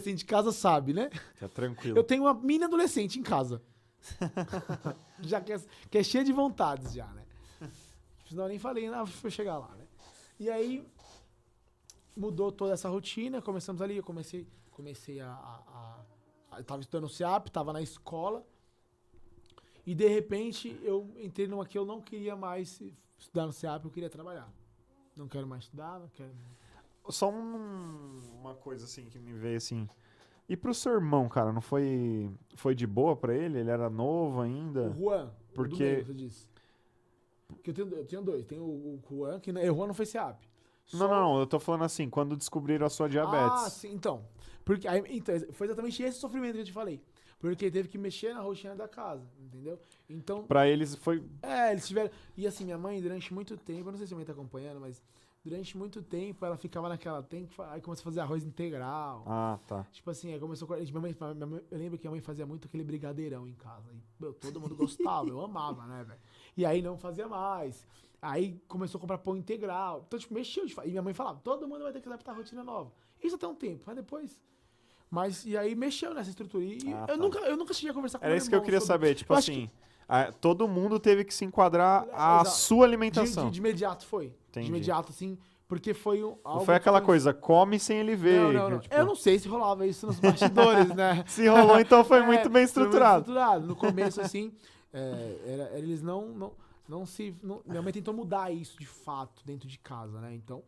Assim, de casa sabe, né? Tá tranquilo. Eu tenho uma mini adolescente em casa. Já que é cheia de vontades já, né? Senão eu nem falei nada pra chegar lá, né? E aí, mudou toda essa rotina, começamos ali, eu comecei eu tava estudando CEAP, tava na escola, e de repente eu entrei numa que eu não queria mais estudar no CEAP, eu queria trabalhar. Não quero mais estudar, não quero... Só uma coisa assim que me veio assim. E pro seu irmão, cara, não foi de boa pra ele? Ele era novo ainda? O Juan, Porque- o do meio, você disse. Porque eu tenho dois, tem o Juan, que o Juan não foi CEAP. Não, eu tô falando assim, quando descobriram a sua diabetes. Ah, sim, então. Porque, então, foi exatamente esse sofrimento que eu te falei. Porque teve que mexer na rotina da casa, entendeu? Então, Pra eles foi... eles tiveram... E assim, minha mãe, durante muito tempo, eu não sei se a mãe tá acompanhando, mas durante muito tempo ela ficava naquela... Aí começou a fazer arroz integral. Ah, tá. Tipo assim, aí começou... Eu lembro que a mãe fazia muito aquele brigadeirão em casa. E, meu, todo mundo gostava, eu amava, né, velho? E aí não fazia mais. Aí começou a comprar pão integral. Então, tipo, mexeu. E minha mãe falava, todo mundo vai ter que adaptar a rotina nova. Isso até um tempo, mas depois... Mas, e aí mexeu nessa estrutura. E Ah, eu, tá. eu nunca cheguei a conversar com Era meu isso que eu irmão queria sobre- saber, tipo Eu acho assim, todo mundo teve que se enquadrar à Exato. sua alimentação. De imediato foi. Entendi. De imediato, assim, porque foi algo Não foi que aquela coisa, come sem ele ver. Não. que, tipo, Eu não sei se rolava isso nos bastidores, né? Se rolou, então foi É, muito bem estruturado. Foi muito estruturado. No começo, assim, eles não se... minha mãe tentou mudar isso, de fato, dentro de casa, né? Então,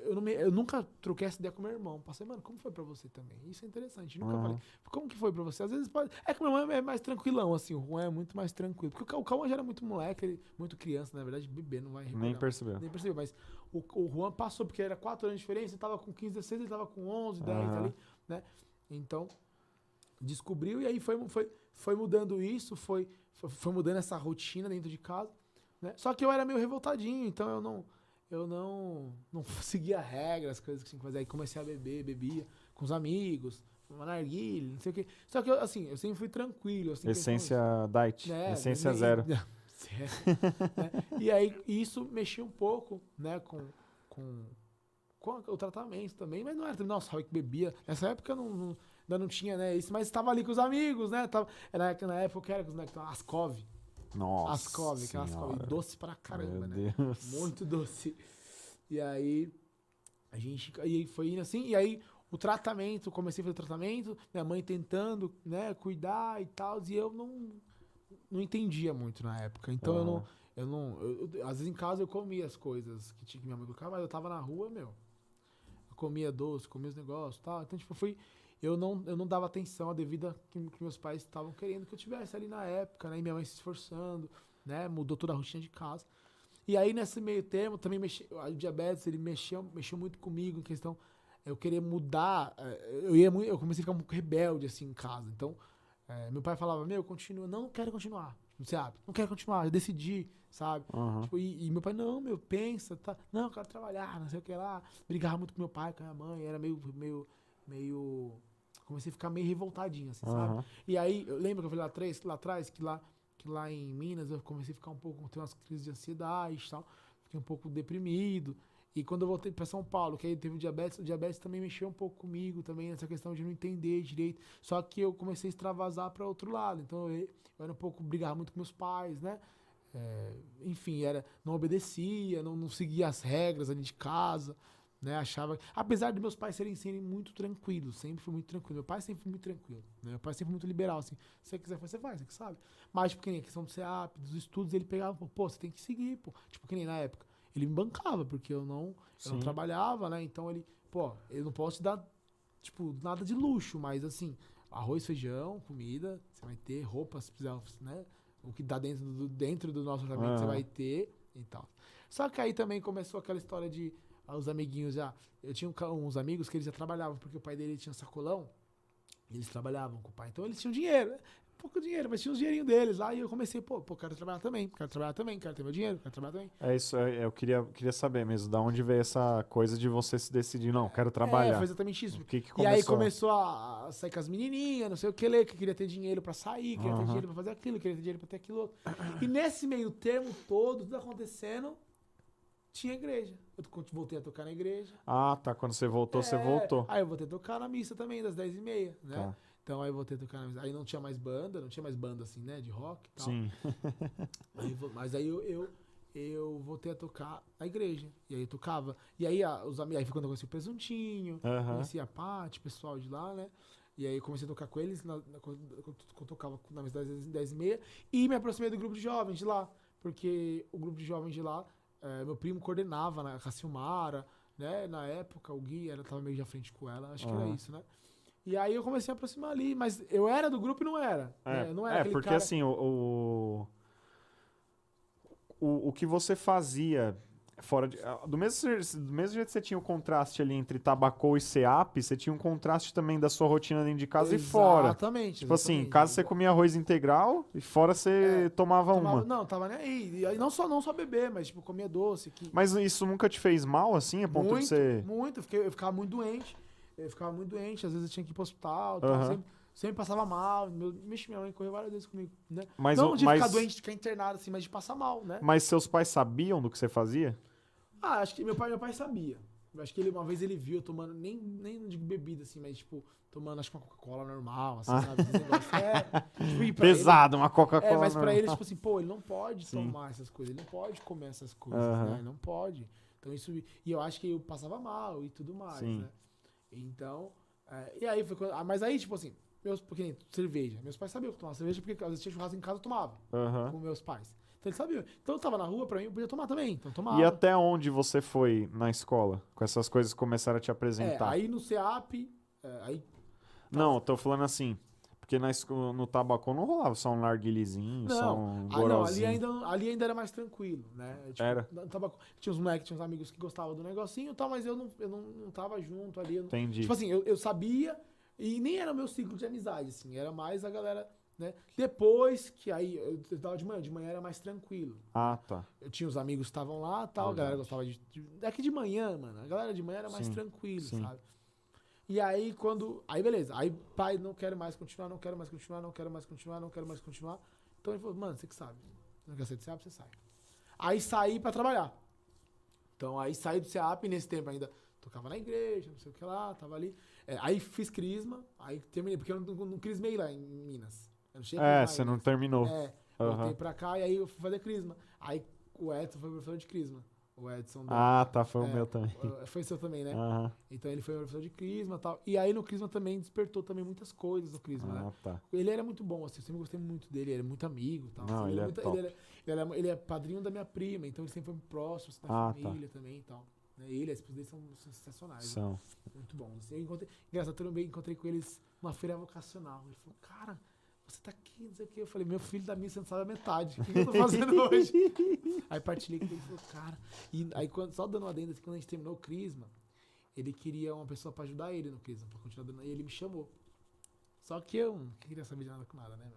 eu nunca troquei essa ideia com meu irmão. Passei, mano, como foi pra você também? Isso é interessante. Nunca falei, como que foi pra você? Às vezes pode... É que meu irmão é mais tranquilão, assim. O Juan é muito mais tranquilo. Porque o Cauã já era muito moleque, muito criança, na verdade, bebê, não vai recordar. Nem percebeu. Nem percebeu, mas o Juan passou, porque era 4 anos de diferença, ele tava com 15, 16, ele tava com 11, 10 ali, né? Então, descobriu e aí foi mudando isso, foi mudando essa rotina dentro de casa, né? Só que eu era meio revoltadinho, então eu não seguia regras, as coisas que tinha que fazer. Aí comecei a bebia com os amigos, uma narguilha, não sei o quê. Só que, assim, eu sempre fui tranquilo. Assim, Essência diet, essência zero. né? E aí isso mexia um pouco, né, com o tratamento também, mas não era, nossa, eu que bebia. Nessa época eu ainda não tinha, né, isso, mas estava ali com os amigos, né, na época era com os Ascov. Nossa Ascov, que é Ascov, Senhora. doce pra caramba, Meu né? Deus. Muito doce. E aí aí foi indo assim, e aí o tratamento, comecei a fazer o tratamento, minha mãe tentando, né, cuidar e tal, e eu não entendia muito na época. Então às vezes em casa eu comia as coisas que tinha que minha mãe colocar, mas eu tava na rua, eu comia doce, comia os negócios e tal. Então, tipo, eu não dava atenção à devida que meus pais estavam querendo que eu tivesse ali na época, né? E minha mãe se esforçando, né? Mudou toda a rotina de casa. E aí, nesse meio termo, também o diabetes, ele mexeu muito comigo em questão, eu querer mudar, eu comecei a ficar um pouco rebelde, assim, em casa. Então, meu pai falava, continua. Não quero continuar, não sabe? Não quero continuar, eu decidi, sabe? Tipo, e meu pai, não, pensa, tá? Não, eu quero trabalhar, não sei o que lá. Brigava muito com meu pai, com a minha mãe, era meio comecei a ficar meio revoltadinho, assim, sabe? E aí, eu lembro que eu falei lá atrás, que lá em Minas eu comecei a ficar um pouco, ter umas crises de ansiedade e tal, fiquei um pouco deprimido. E quando eu voltei pra São Paulo, que aí teve o diabetes também mexeu um pouco comigo também, nessa questão de não entender direito. Só que eu comecei a extravasar pra outro lado. Então eu era um pouco, brigava muito com meus pais, né? Enfim, não obedecia, não seguia as regras ali de casa, né? Achava, apesar de meus pais serem muito tranquilos, sempre foi muito tranquilo. Meu pai sempre foi muito tranquilo, né? Meu pai sempre foi muito liberal, assim, se você quiser fazer, você faz, você que sabe. Mas, tipo, que nem a questão do CEAP, dos estudos, ele pegava, pô, você tem que seguir, pô. Tipo, que nem na época, ele me bancava, porque eu não trabalhava, né? Então ele, pô, eu não posso te dar, tipo, nada de luxo, mas assim, arroz, feijão, comida, você vai ter, roupa, se precisar, né? O que dá dentro do nosso orçamento você vai ter e tal. Só que aí também começou aquela história de os amiguinhos já. Eu tinha uns amigos que eles já trabalhavam, porque o pai dele tinha sacolão, e eles trabalhavam com o pai. Então eles tinham dinheiro, pouco dinheiro, mas tinha os dinheirinhos deles lá, e eu comecei, quero trabalhar também, quero ter meu dinheiro, quero trabalhar também. É isso, eu queria saber mesmo, da onde veio essa coisa de você se decidir, não, quero trabalhar. Foi exatamente isso. O que E aí começou a sair com as menininhas, não sei o que, que queria ter dinheiro pra sair, queria ter dinheiro pra fazer aquilo, queria ter dinheiro pra ter aquilo outro. E nesse meio termo todo, tudo acontecendo, tinha igreja. Eu voltei a tocar na igreja. Ah, tá. Quando você voltou, você voltou. Aí eu voltei a tocar na missa também, das 10h30, né? Tá. Então aí eu voltei a tocar na missa. Aí não tinha mais banda assim, né? De rock e tal. Sim. Mas aí eu voltei a tocar na igreja. E aí eu tocava. E aí os amigos. Aí foi quando eu conheci o Presuntinho, conheci a Paty, o pessoal de lá, né? E aí eu comecei a tocar com eles quando eu tocava na missa das 10h30. E me aproximei do grupo de jovens de lá. Porque o grupo de jovens de lá, meu primo coordenava, né? A Silmara, né? Na época, o Gui, ela tava meio de frente com ela. Acho que era isso, né? E aí eu comecei a aproximar ali. Mas eu era do grupo e não era. Né? Não era aquele porque cara... assim, o que você fazia fora de... Do mesmo jeito que você tinha o contraste ali entre Tabacô e CEAP, você tinha um contraste também da sua rotina dentro de casa e fora. Exatamente. Tipo assim, em casa você comia arroz integral e fora você tomava uma. Não, tava nem aí. E não só beber, mas tipo, comia doce. Mas isso nunca te fez mal, assim, a ponto de você... Muito. Eu ficava muito doente. Às vezes eu tinha que ir pro hospital. Tal, sempre passava mal. Minha mãe correu várias vezes comigo, né? Não de ficar doente, de ficar internado assim, mas de passar mal, né? Mas seus pais sabiam do que você fazia? Acho que meu pai sabia. Acho que uma vez ele viu eu tomando, nem não digo bebida assim, mas tipo, tomando acho que uma Coca-Cola normal, assim, sabe? Esse negócio. Tipo, pesado, uma Coca-Cola mas normal. pra ele, tipo assim, pô, ele não pode tomar essas coisas, ele não pode comer essas coisas, né? Ele não pode. Então isso... E eu acho que eu passava mal e tudo mais, né? Então... e aí foi quando... mas aí, tipo assim, porque nem cerveja. Meus pais sabiam que eu tomava cerveja, porque às vezes tinha churrasco em casa, eu tomava. Com meus pais. Então eles sabiam. Então eu tava na rua, pra mim, eu podia tomar também. Então eu tomava. E até onde você foi na escola? Com essas coisas que começaram a te apresentar? Aí no CEAP... Não, eu tô falando assim... Porque no Tabacô não rolava só um narguilezinho, só um goralzinho. Não, ali ainda era mais tranquilo, né? Tipo, era? No Tabacô, tinha uns moleques, tinha uns amigos que gostavam do negocinho e tal, mas eu não tava junto ali. Entendi. Tipo assim, eu sabia e nem era o meu ciclo de amizade, assim. Era mais a galera... Né? Depois que aí eu estudava de manhã era mais tranquilo. Ah, tá. Eu tinha os amigos que estavam lá, tal, a galera gostava daqui de manhã, mano. A galera de manhã era mais tranquilo, sabe? E aí aí beleza. Aí pai, não quero mais continuar. Então ele falou, mano, você que sabe. Não quer ser de CEAP, você sai. Aí saí pra trabalhar. Então aí saí do CEAP, nesse tempo ainda tocava na igreja, não sei o que lá, tava ali. Aí fiz crisma, aí terminei, porque eu não crismei lá em Minas. Você não terminou. Voltei pra cá e aí eu fui fazer crisma. Aí o Edson foi professor de crisma. O Edson. Foi o meu também. Foi seu também, né? Então ele foi professor de crisma e tal. E aí no crisma também despertou também muitas coisas no crisma, né? Tá. Ele era muito bom, assim, eu sempre gostei muito dele, ele é muito amigo e tal. Não, assim, ele é top. Ele é padrinho da minha prima, então ele sempre foi próximo assim, da família também e tal. Ele e a esposa dele são sensacionais. São. Né? Muito bons. Assim, engraçado, eu também encontrei com eles numa feira vocacional. Ele falou, cara, você tá aqui, não sei o quê. Eu falei, meu filho da missa, você não sabe a metade. O que eu tô fazendo hoje? Aí partilhei com ele e falou, cara. E aí, só dando uma adenda, assim, quando a gente terminou o crisma, ele queria uma pessoa pra ajudar ele no crisma, pra continuar dando. E ele me chamou. Só que eu não queria saber de nada com nada, né?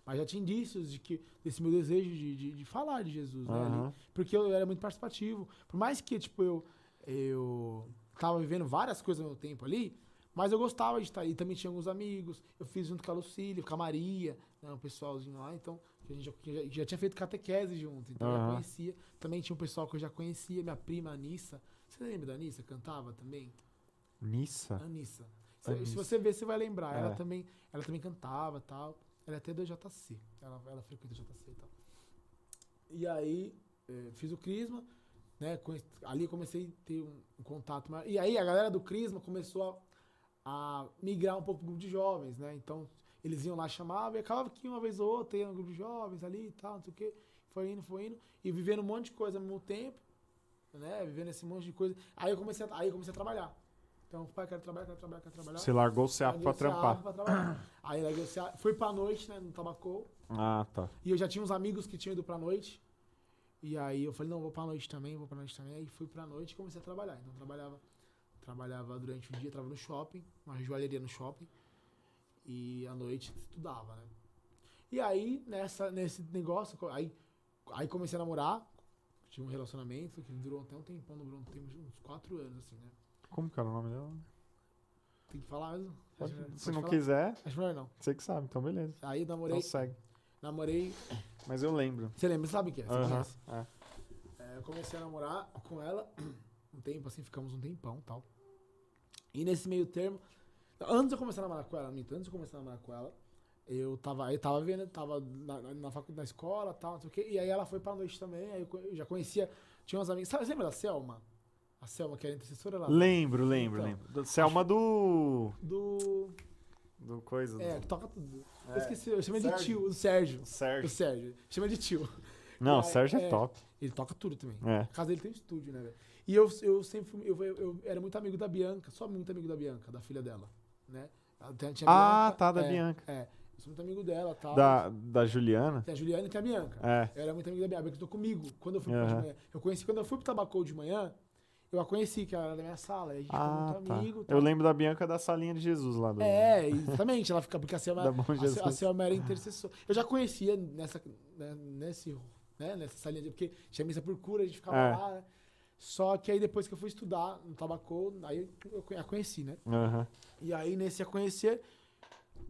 Mas já tinha indícios desse meu desejo de falar de Jesus, né? Ali, porque eu era muito participativo. Por mais que, tipo, eu tava vivendo várias coisas ao mesmo tempo ali, mas eu gostava de estar aí. Também tinha alguns amigos. Eu fiz junto com a Lucília, com a Maria, né, um pessoalzinho lá. Então, a gente já tinha feito catequese junto. Então, eu já conhecia. Também tinha um pessoal que eu já conhecia. Minha prima, a Anissa. Você lembra da Anissa? Cantava também? Anissa? Anissa. Se você ver, você vai lembrar. Ela também cantava e tal. Ela é até do JC. Ela frequenta o JC e tal. E aí, fiz o crisma. Né, ali comecei a ter um contato maior. E aí, a galera do crisma começou a migrar um pouco pro grupo de jovens, né? Então, eles iam lá, chamavam, e acabava que uma vez ou outra ia no grupo de jovens ali e tal, não sei o quê. Foi indo. E vivendo um monte de coisa ao mesmo tempo, né? Vivendo esse monte de coisa. Aí eu comecei a trabalhar. Então, pai, quero trabalhar. Você largou o CEAP pra trampar. Aí larguei o CEAP. Fui pra noite, né? No Tabacô. Ah, tá. E eu já tinha uns amigos que tinham ido pra noite. E aí eu falei, não, vou pra noite também. Aí fui pra noite e comecei a trabalhar. Então, trabalhava durante o dia, trabalhava no shopping, uma joalheria no shopping, e à noite estudava, né? E aí, nesse negócio, aí comecei a namorar, tinha um relacionamento que durou até um tempão, uns 4 anos, assim, né? Como que era o nome dela? Tem que falar mesmo? Se não quiser, acho melhor não. Você que sabe, então beleza. Aí namorei. Então segue. Namorei. Mas eu lembro. Você lembra, sabe o que é? Você conhece? eu comecei a namorar com ela um tempo, assim, ficamos um tempão e tal. E nesse meio termo, antes de eu começar a namorar com ela, antes de eu começar a namorar com ela, eu tava vendo, tava na faculdade, na escola e tal, não sei o quê, e aí ela foi pra noite também, aí eu já conhecia, tinha umas amigas, sabe, lembra da Selma? A Selma, que era intercessora lá. Lembro. Selma Do... do coisa. que toca tudo. É. Eu esqueci, eu chamei de Sérgio. tio, o Sérgio. Sérgio. O Sérgio. Chama de tio. Não, o E aí, Sérgio é top. Ele toca tudo também. É. A casa dele tem um estúdio, né, velho? E eu sempre fui, eu era muito amigo da Bianca, só muito amigo da Bianca, da filha dela, né? Tinha a Bianca, Tá, da Bianca. eu sou muito amigo dela, tal. Da Juliana? Tem a Juliana e tem a Bianca. Eu era muito amigo da Bianca, a Bianca estudou comigo quando eu fui pro de manhã. Eu conheci quando eu fui pro Tabacou de manhã, eu a conheci, que ela era da minha sala, aí a gente ficou muito amigo. Tal. Eu lembro da Bianca da salinha de Jesus lá do... Exatamente, ela fica, porque a Selma era intercessora. Eu já conhecia nessa salinha, porque tinha missa por cura, a gente ficava lá, né? Só que aí depois que eu fui estudar no Tabacou, aí eu a conheci, né? E aí nesse a conhecer,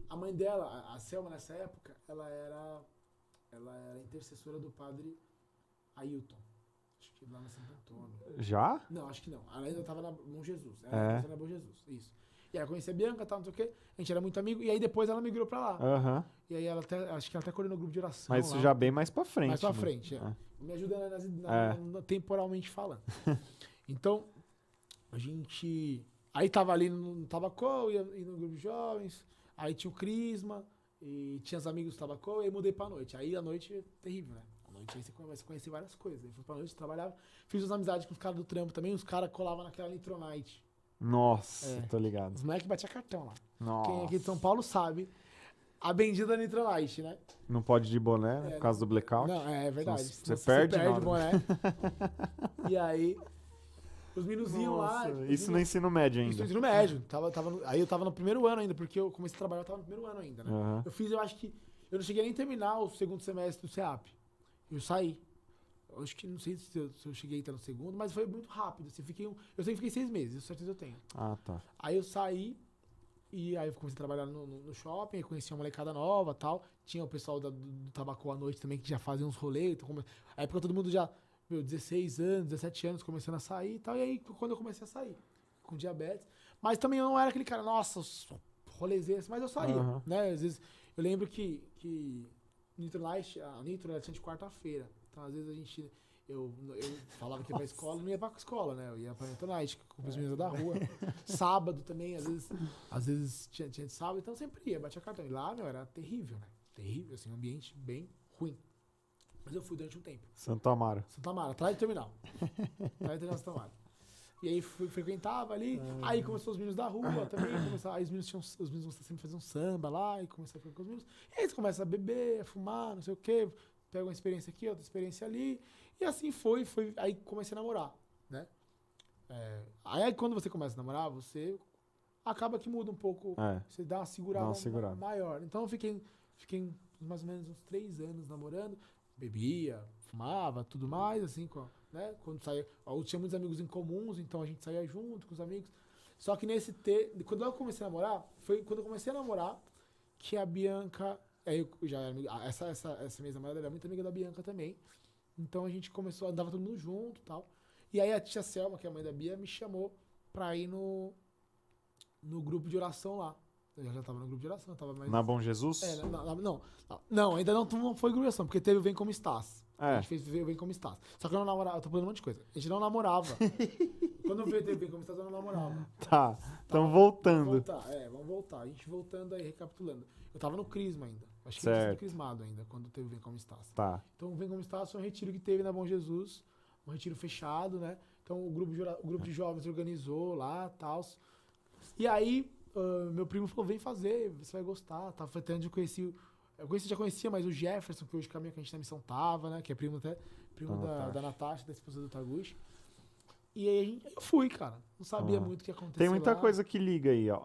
a mãe dela, a Selma nessa época, ela era intercessora do padre Ailton. Acho que lá na Santo Antônio. Já? Não, acho que não. Ela ainda tava na Bom Jesus. Ela era na Bom Jesus, isso. E aí eu conheci a Bianca, tal, não sei o quê. A gente era muito amigo. E aí depois ela migrou pra lá. E aí acho que ela até coordenou o grupo de oração. Mas isso lá, já bem mais pra frente. Mais pra frente, Me ajuda temporalmente falando. Então, a gente... Aí tava ali no Tabacou, ia no grupo de jovens. Aí tinha o Crisma. E tinha os amigos do Tabacou. E aí mudei pra noite. Aí a noite é terrível, né? A noite aí você começa a conhecer várias coisas. Aí fui pra noite, trabalhava. Fiz umas amizades com os caras do trampo também. Os caras colavam naquela Nitronite. Nossa, tô ligado. Os moleques batiam cartão lá. Nossa. Quem aqui de São Paulo sabe. A bendita Nitronite, né? Não pode ir de boné, por causa do blackout. Não, é verdade. Você perde o boné. E aí, os meninos iam lá. Isso no ensino médio ainda. Isso no ensino médio. Aí eu tava no primeiro ano ainda, porque eu comecei a trabalhar, eu tava no primeiro ano ainda, né? Eu acho que... Eu não cheguei nem a terminar o segundo semestre do CEAP. Eu saí. Eu acho que não sei se eu cheguei a entrar no segundo, mas foi muito rápido. Assim, eu sempre fiquei 6 meses, isso certeza eu tenho. Tá. Aí eu saí e aí eu comecei a trabalhar no shopping, aí conheci uma molecada nova e tal. Tinha o pessoal do Tabacou à noite também, que já fazia uns rolês. Então, aí porque todo mundo já, 16 anos, 17 anos, começando a sair e tal. E aí quando eu comecei a sair, com diabetes. Mas também eu não era aquele cara, nossa, rolezeiros, mas eu saía, né? Às vezes, eu lembro que a Nitro era de quarta-feira. Então, às vezes, eu falava que ia pra escola, não ia pra escola, né? Eu ia pra Nitronite, com os meninos da rua. Sábado também, às vezes tinha de sábado, então eu sempre ia, batia cartão. E lá, era terrível, né? Terrível, assim, um ambiente bem ruim. Mas eu fui durante um tempo. Santo Amaro, atrás do terminal. Atrás do terminal Santo Amaro. E aí frequentava ali, aí começou os meninos da rua também, aí os meninos sempre faziam samba lá, e começaram a ficar com os meninos. E aí você começa a beber, a fumar, não sei o quê, pega uma experiência aqui, outra experiência ali, e assim foi, aí comecei a namorar, né? Aí quando você começa a namorar, você acaba que muda um pouco, você dá uma segurada maior. Então eu fiquei mais ou menos uns 3 anos namorando, bebia, fumava, tudo mais, assim, né? Quando saía, eu tinha muitos amigos em comuns, então a gente saía junto com os amigos. Só que quando eu comecei a namorar, foi quando eu comecei a namorar que a Bianca, eu já era amiga, essa minha namorada era muito amiga da Bianca também. Então a gente começou, andava todo mundo junto e tal. E aí a tia Selma, que é a mãe da Bia, me chamou pra ir no grupo de oração lá. Eu já tava no grupo de oração, tava mais... Na Bom Jesus? Não, ainda não foi grupo de oração, porque teve o Vem Como Estás. A gente fez o Vem Como Estás. Só que eu não namorava, eu tô falando um monte de coisa. A gente não namorava. Quando eu vi o Vem Como Estás, eu não namorava. Tá, então voltando. Vamos voltar. A gente voltando aí, recapitulando. Eu tava no Crisma ainda. Acho que certo. eu tinha sido crismado ainda, quando teve o Vem Como Estás. Tá. Então o Vem Como Estás foi um retiro que teve na Bom Jesus, um retiro fechado, né? Então o grupo de jovens organizou lá e tal. E aí... meu primo falou, vem fazer, você vai gostar, tá? Foi até onde já conhecia, mas o Jefferson, que hoje caminho que a gente na missão tava, né? Que é primo da Natasha, da esposa do Taguchi. E aí eu fui, cara. Não sabia muito o que aconteceu. Tem muita lá. coisa que liga aí, ó.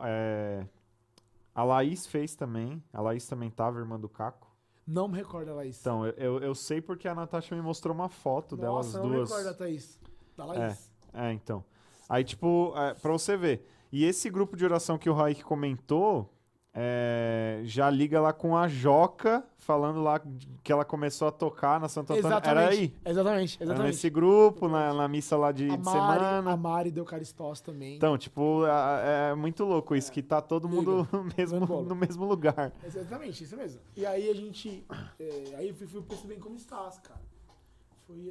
A Laís fez também. A Laís também tava, irmã do Caco. Não me recordo da Laís. Então, eu sei porque a Natasha me mostrou uma foto delas duas. Nossa, não me recordo da Thaís. Da Laís. Então. Aí, tipo, pra você ver. E esse grupo de oração que o Raik comentou, já liga lá com a Joca, falando lá que ela começou a tocar na Santo Antônio. Era aí? Exatamente. Era nesse grupo, na missa lá de semana. A Mari deu Caristós também. Então, tipo, é muito louco isso, que tá todo mundo no mesmo lugar. Exatamente, isso mesmo. E aí a gente... aí eu fui pro Bem Como Estás, cara.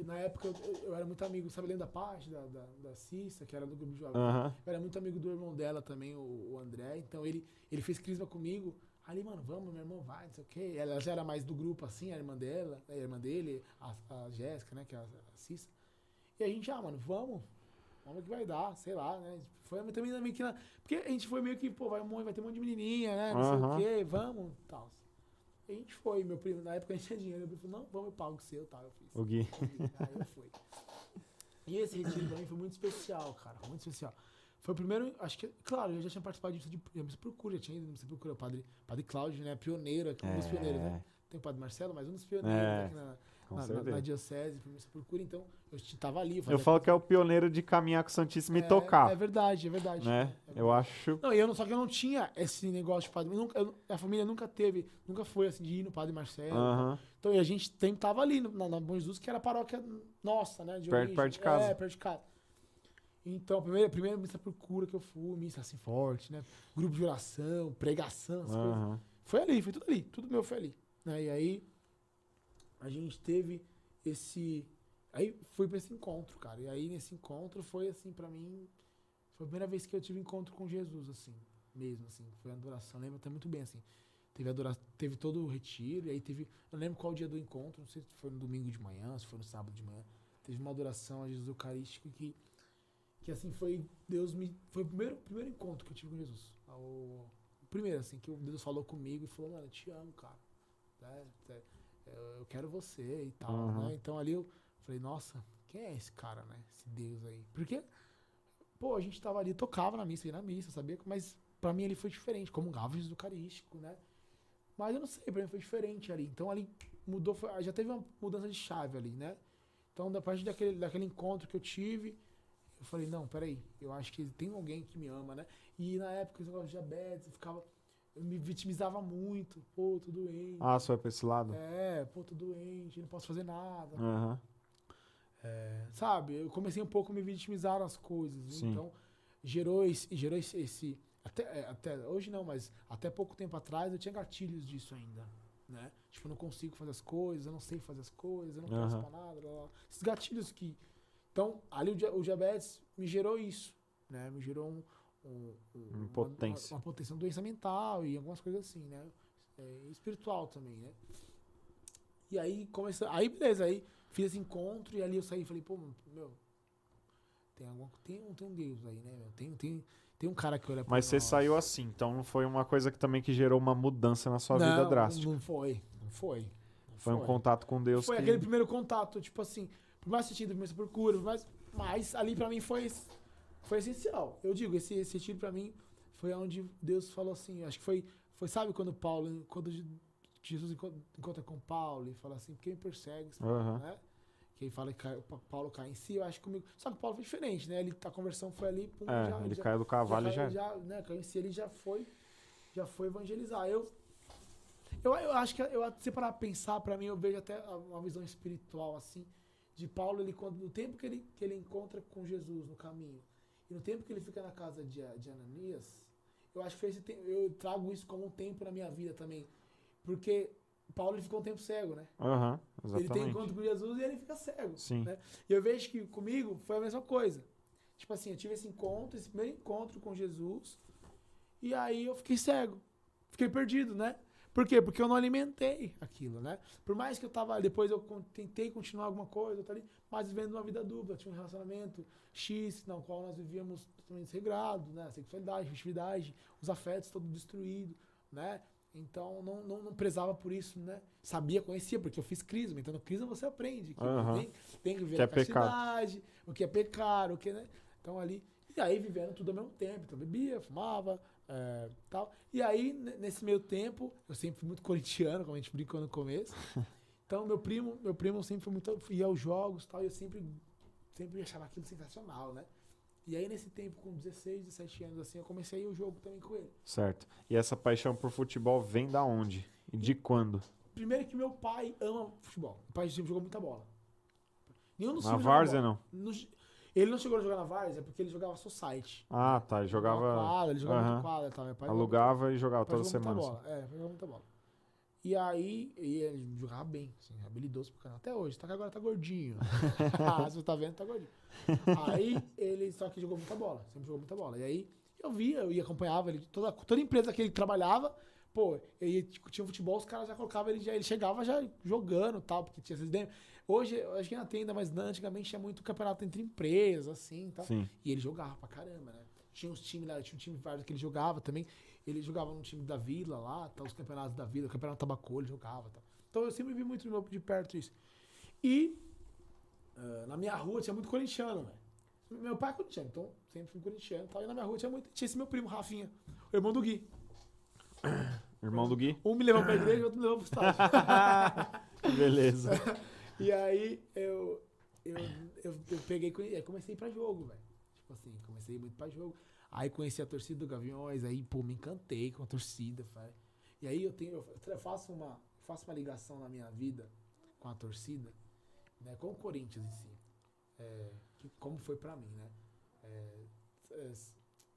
Na época eu era muito amigo, sabe, lembra da parte da Cissa, que era do grupo de jovens? Eu era muito amigo do irmão dela também, o André. Então ele fez crisma comigo. Ali, mano, vamos, meu irmão vai, não sei o quê. Ela já era mais do grupo, assim, a irmã dele, a Jéssica, né, que é a Cissa. E a gente, mano, vamos que vai dar, sei lá, né? Foi também meio que... Porque a gente foi meio que, pô, vai ter um monte de menininha, né, não sei o quê, vamos, tal. A gente foi, meu primo, na época a gente tinha dinheiro, meu primo falou, não, vamos, eu pago o seu, tal, eu fiz. O Gui. Aí eu fui. E esse retiro pra mim foi muito especial, cara, muito especial. Foi o primeiro, acho que, claro, eu já tinha participado disso de Missa Procura, já tinha ido Missa Procura, o padre Cláudio, né, pioneiro aqui, um dos pioneiros, né? Tem o padre Marcelo, mas um dos pioneiros aqui na diocese, por Missa Procura, então eu tava ali. Eu falo que é o pioneiro de caminhar com o Santíssimo e tocar. É verdade. Né? É verdade. Eu acho... Não, só que eu não tinha esse negócio de padre, a família nunca foi assim, de ir no padre Marcelo. Então e a gente sempre tava ali, na Bom Jesus, que era a paróquia nossa, né, de origem. Perto de casa. Perto de casa. Então, a primeira Missa Procura que eu fui, missa assim forte, né, grupo de oração, pregação, essas coisas. Foi tudo ali, tudo meu foi ali. Né? E aí, a gente teve aí fui pra esse encontro, cara. E aí nesse encontro foi assim, pra mim, foi a primeira vez que eu tive encontro com Jesus, assim, mesmo, assim. Foi a adoração, lembro até muito bem, assim. Teve todo o retiro, e aí eu não lembro qual o dia do encontro, não sei se foi no domingo de manhã, se foi no sábado de manhã. Teve uma adoração a Jesus Eucarístico que assim, foi o primeiro encontro que eu tive com Jesus. O primeiro, assim, que Deus falou comigo e falou, mano, eu te amo, cara. Eu quero você e tal, né? Então ali eu falei, nossa, quem é esse cara, né? Esse Deus aí. Porque, pô, a gente tava ali, tocava na missa, ia na missa, sabia? Mas pra mim ali foi diferente, comungava Jesus Eucarístico, né? Mas eu não sei, pra mim foi diferente ali. Então ali mudou, já teve uma mudança de chave ali, né? Então, da parte daquele encontro que eu tive, eu falei, não, peraí, eu acho que tem alguém que me ama, né? E na época, esse negócio de diabetes, eu me vitimizava muito. Pô, tô doente. Você foi pra esse lado? Tô doente, não posso fazer nada. Sabe, eu comecei um pouco a me vitimizar nas coisas. Sim. Então, gerou esse até hoje não, mas até pouco tempo atrás eu tinha gatilhos disso ainda, né? Tipo, eu não consigo fazer as coisas, eu não sei fazer as coisas, eu não posso pra nada, blá, blá. Esses gatilhos que... Então, ali o diabetes me gerou isso, né? Me gerou uma potência, uma doença mental e algumas coisas assim, né? Espiritual também, né? E aí, beleza, aí fiz esse encontro e ali eu saí e falei, pô, meu, tem um Deus aí, né, meu? Tem um cara que olha pra Mas você nós. saiu assim, então não foi uma coisa que também que gerou uma mudança na sua vida drástica. Não foi. Foi um contato com Deus. Foi aquele primeiro contato, tipo assim, por mais sentido, por mais procura, mas ali pra mim foi essencial. Eu digo, esse retiro pra mim foi onde Deus falou assim, acho que foi sabe, quando Jesus encontra com Paulo e fala assim, quem me persegue, né? Que ele fala que Paulo cai em si, eu acho que comigo. Só que Paulo foi diferente, né? A conversão foi ali, pum, ele caiu do cavalo e já. Né, caiu em si, ele já foi evangelizar. Eu acho que se parar pra pensar, pra mim, eu vejo até uma visão espiritual, assim, de Paulo, no tempo que ele encontra com Jesus no caminho, e no tempo que ele fica na casa de Ananias, eu acho que eu trago isso como um tempo na minha vida também. Porque Paulo ele ficou um tempo cego, né? Exatamente. Ele tem encontro com Jesus e ele fica cego. Sim. Né? E eu vejo que comigo foi a mesma coisa. Tipo assim, eu tive esse primeiro encontro com Jesus, e aí eu fiquei cego. Fiquei perdido, né? Por quê? Porque eu não alimentei aquilo, né? Por mais que eu tava, depois eu tentei continuar alguma coisa, ali, mas vivendo uma vida dupla, tinha um relacionamento X, no qual nós vivíamos totalmente desregrado, né? Sexualidade, afetividade, os afetos todos destruídos, né? Então, não prezava por isso, né? Conhecia, porque eu fiz crisma. Então, no crisma você aprende que tem que viver a castidade, o que é pecar, o que, né? Então, ali... E aí, vivendo tudo ao mesmo tempo. Então, bebia, fumava, tal. E aí, nesse meio tempo, eu sempre fui muito corintiano, como a gente brincou no começo. Então, meu primo sempre foi muito... ia aos jogos, tal, e eu sempre achava aquilo sensacional, né? E aí, nesse tempo, com 16, 17 anos, assim, eu comecei a ir o jogo também com ele. Certo. E essa paixão por futebol vem da onde? E de quando? Primeiro que meu pai ama futebol. O pai sempre jogou muita bola. Nenhum dos Na filhos várzea, jogava não? bola. Ele não chegou a jogar na várzea porque ele jogava society. Ah, tá. Ele jogava... Quadra, ele jogava Aham. muita quadra, tá? Meu pai Alugava e jogava jogava toda semana. muita bola. É, jogava muita bola. E aí, ele jogava bem, assim, habilidoso pro canal. Até hoje, tá que agora tá gordinho. Se você tá vendo, tá gordinho. Aí, ele só que jogou muita bola, sempre jogou muita bola. E aí, eu ia acompanhava ele, toda empresa que ele trabalhava, pô, tinha um futebol, os caras já colocavam ele chegava já jogando e tal, porque tinha esses ideias. Hoje, eu acho que ainda tem ainda, mas antigamente tinha muito campeonato entre empresas, assim, tal. Sim. E ele jogava pra caramba, né? Tinha uns times lá, tinha um time vários que ele jogava também. Ele jogava no time da Vila lá, tá, os campeonatos da Vila, o campeonato Tabacô, ele jogava. Tá. Então eu sempre vi muito de perto isso. E na minha rua tinha muito corintiano, velho. Meu pai é corintiano, então sempre fui corintiano. Tal, e na minha rua tinha esse meu primo, Rafinha, o irmão do Gui. Irmão do Gui? Um me levou pra igreja e outro me levou pro estádio. Beleza. E aí eu peguei, comecei a ir pra jogo, velho. Tipo assim, comecei muito pra jogo. Aí conheci a torcida do Gaviões, aí, pô, me encantei com a torcida, velho. E aí eu faço uma ligação na minha vida com a torcida, né, com o Corinthians em si. Como foi pra mim, né?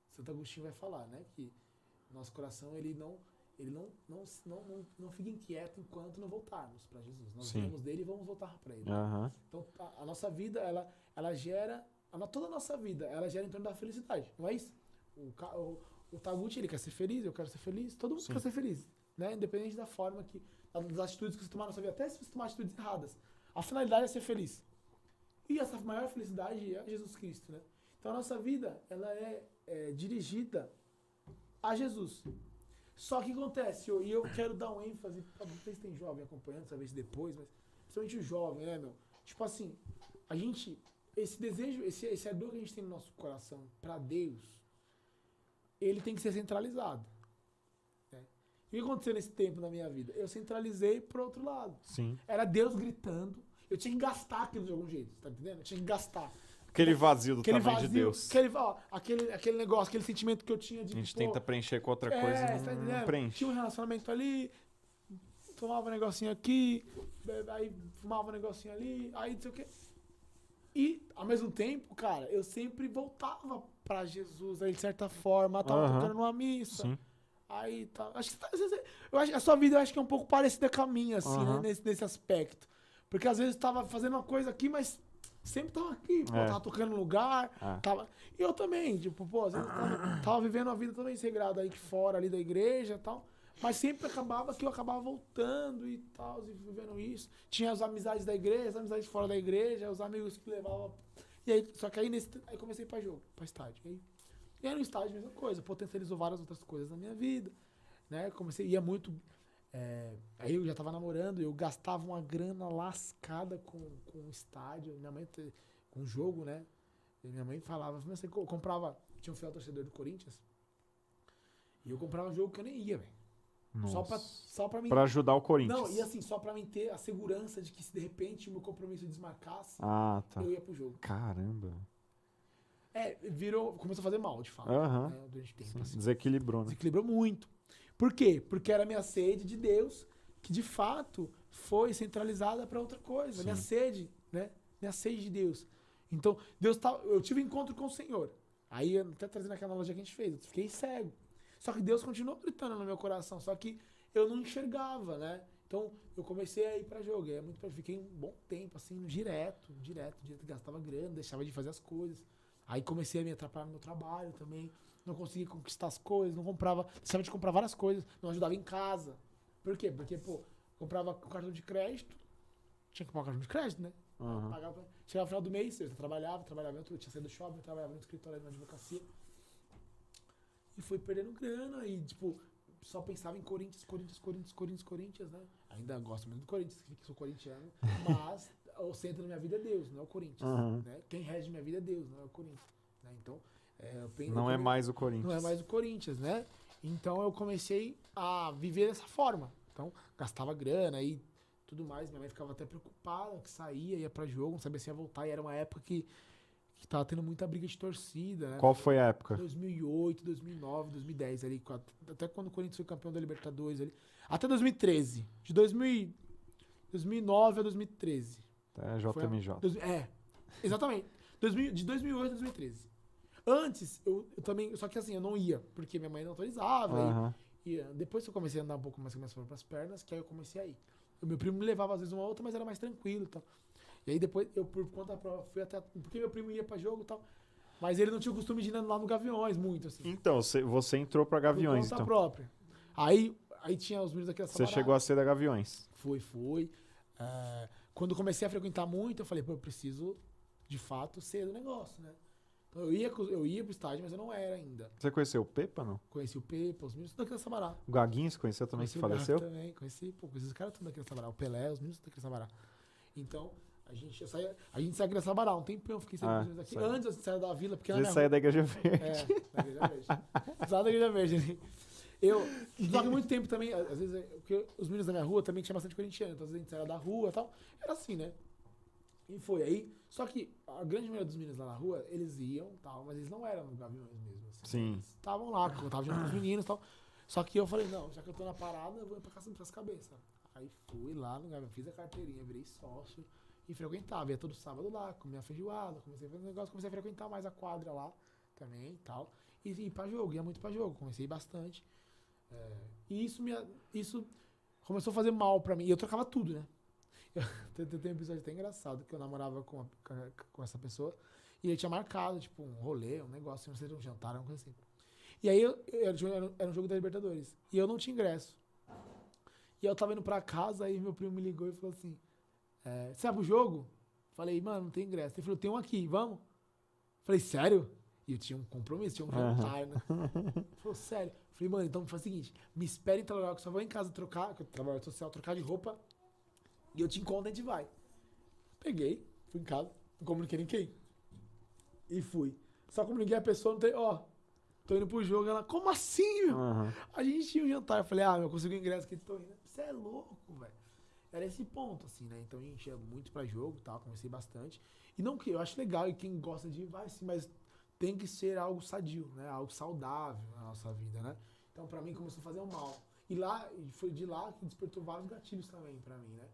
Santo Agostinho vai falar, né, que nosso coração, ele não fica inquieto enquanto não voltarmos para Jesus. Nós viemos dele e vamos voltar para ele. Uhum. Então, a nossa vida, ela gera... Toda a nossa vida, ela gera em torno da felicidade. Não é isso? O Taguchi, ele quer ser feliz, eu quero ser feliz. Todo mundo quer ser feliz. Né? Independente da forma das atitudes que você tomar na sua vida. Até se você tomar atitudes erradas. A finalidade é ser feliz. E essa maior felicidade é Jesus Cristo. Né? Então, a nossa vida, ela é dirigida a Jesus. Só que acontece, e eu quero dar um ênfase, não sei se tem jovem acompanhando, talvez depois, mas principalmente o jovem, né, meu? Tipo assim, esse desejo, esse ardor que a gente tem no nosso coração pra Deus, ele tem que ser centralizado. Né? E o que aconteceu nesse tempo na minha vida? Eu centralizei pro outro lado. Sim. Era Deus gritando, eu tinha que gastar aquilo de algum jeito, tá entendendo? Eu tinha que gastar. Aquele vazio do tamanho de Deus. Aquele negócio, aquele sentimento que eu tinha de... A gente tenta preencher com outra coisa e não preenche. Tinha um relacionamento ali, tomava um negocinho aqui, aí fumava um negocinho ali, aí não sei o quê. E, ao mesmo tempo, cara, eu sempre voltava pra Jesus, aí de certa forma, tava tocando numa missa. Sim. Aí tá. Acho que a sua vida eu acho que é um pouco parecida com a minha, assim, né, nesse aspecto. Porque às vezes eu tava fazendo uma coisa aqui, mas sempre tava aqui, pô, tava tocando no lugar, tava... E eu também, tipo, pô, às vezes eu tava vivendo uma vida também sagrada aí fora, ali da igreja e tal, mas sempre acabava que eu acabava voltando e tal, e vivendo isso. Tinha as amizades da igreja, as amizades fora da igreja, os amigos que levavam... E aí, só que aí comecei pra jogo, pra estádio. E aí no estádio, a mesma coisa, potencializou várias outras coisas na minha vida, né? Ia muito... aí eu já tava namorando, eu gastava uma grana lascada com o estádio, minha mãe com o jogo, né? E minha mãe falava, você comprava, tinha um fiel torcedor do Corinthians, e eu comprava um jogo que eu nem ia, velho. Só pra mim. Pra ajudar o Corinthians. Não, e assim, só pra mim ter a segurança de que se de repente o meu compromisso desmarcasse, eu ia pro jogo. Caramba. Começou a fazer mal, de fato. Né, durante o tempo. Assim. Desequilibrou, né? Desequilibrou muito. Por quê? Porque era a minha sede de Deus, que de fato foi centralizada para outra coisa. Minha sede, né? Minha sede de Deus. Então, eu tive encontro com o Senhor. Aí, até trazendo aquela analogia que a gente fez, eu fiquei cego. Só que Deus continuou gritando no meu coração, só que eu não enxergava, né? Então, eu comecei a ir para jogo. Fiquei um bom tempo, assim, direto, gastava grana, deixava de fazer as coisas. Aí comecei a me atrapalhar no meu trabalho também. Não conseguia conquistar as coisas, não comprava, deixava de comprar várias coisas, não ajudava em casa. Por quê? Porque, pô, comprava com cartão de crédito, tinha que pagar o cartão de crédito, né? Chegava no final do mês, eu trabalhava, eu tinha saído do shopping, eu trabalhava no escritório na advocacia. E fui perdendo grana e, tipo, só pensava em Corinthians, né? Ainda gosto muito do Corinthians, que sou corintiano, mas o centro da minha vida é Deus, não é o Corinthians. Né? Quem rege minha vida é Deus, não é o Corinthians. Né? Então, não é mais o Corinthians. Não é mais o Corinthians, né? Então eu comecei a viver dessa forma. Então, gastava grana e tudo mais. Minha mãe ficava até preocupada que ia pra jogo, não sabia se ia voltar. E era uma época que que tava tendo muita briga de torcida, né? Qual foi a época? 2008, 2009, 2010 ali, até quando o Corinthians foi campeão da Libertadores ali. Até 2013. De 2009 a 2013. JMJ. Exatamente. De 2008 a 2013. Antes, eu também... Só que assim, eu não ia, porque minha mãe não autorizava. E depois que eu comecei a andar um pouco mais com minhas próprias pernas, que aí eu comecei a ir. O meu primo me levava às vezes uma outra, mas era mais tranquilo e tal. E aí depois, eu por conta própria, fui até... Porque meu primo ia pra jogo e tal. Mas ele não tinha o costume de ir lá no Gaviões muito, assim. Então, você entrou pra Gaviões, por conta então. própria. Aí tinha os meninos daquela Você chegou a ser da Gaviões. Fui. Quando comecei a frequentar muito, eu falei, pô, eu preciso, de fato, ser do negócio, né? Então eu ia pro estádio, mas eu não era ainda. Você conheceu o Pepa, não? Conheci o Pepa, os meninos tudo daquele Sabará. O Gaguinho, você conheceu também, que faleceu? Também, conheci os caras tudo daquele Sabará. O Pelé, os meninos tudo daquele Sabará. Então, a gente saía daquele Sabará. Um tempão eu fiquei sempre aqui. Antes eu saía da vila, porque... Você saía da Igreja Verde. Da Igreja Verde. Precisava da Igreja Verde. Eu joguei muito tempo também, às vezes, porque os meninos da minha rua também tinha bastante corintiano, então às vezes a gente saía da rua e tal. Era assim, né? E foi aí. Só que a grande maioria dos meninos lá na rua, eles iam tal, mas eles não eram no Gaviões mesmo. Assim. Sim. Eles estavam lá, eu tava junto com os meninos e tal. Só que eu falei, não, já que eu tô na parada, eu vou ir pra casa das cabeças. Aí fui lá no Gaviões, fiz a carteirinha, virei sócio e frequentava. Ia todo sábado lá, comia feijoada, comecei a fazer um negócio, comecei a frequentar mais a quadra lá também e tal. E ir pra jogo, ia muito pra jogo, comecei bastante. E isso começou a fazer mal pra mim. E eu trocava tudo, né? Tem um episódio até engraçado que eu namorava com essa pessoa e ele tinha marcado, tipo, um rolê, um negócio, não sei, um jantar, uma coisa assim. E aí era um jogo da Libertadores. E eu não tinha ingresso. E eu tava indo pra casa, aí meu primo me ligou e falou assim: você sabe o jogo? Falei, mano, não tem ingresso. Ele falou, tem um aqui, vamos? Falei, sério? E eu tinha um compromisso, tinha um jantar, né? Ele falou, sério? Falei, mano, então faz o seguinte, me espere em tal lugar, que eu só vou em casa trocar, que eu trabalho social, trocar de roupa, e eu te encontro e a gente vai. Peguei, fui em casa, não comuniquei ninguém. E fui. Só comuniquei a pessoa, não tem, tô indo pro jogo, ela, como assim, meu? A gente tinha um jantar, eu falei, eu consegui o ingresso aqui, tô indo. Você é louco, velho. Era esse ponto, assim, né? Então a gente ia muito pra jogo e tal, comecei bastante. E não que eu acho legal, e quem gosta de ir, vai sim, mas tem que ser algo sadio, né? Algo saudável na nossa vida, né? Então, pra mim, começou a fazer um mal. E foi de lá que despertou vários gatilhos também pra mim, né?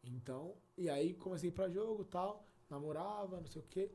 Então, e aí comecei a ir pra jogo e tal, namorava, não sei o quê.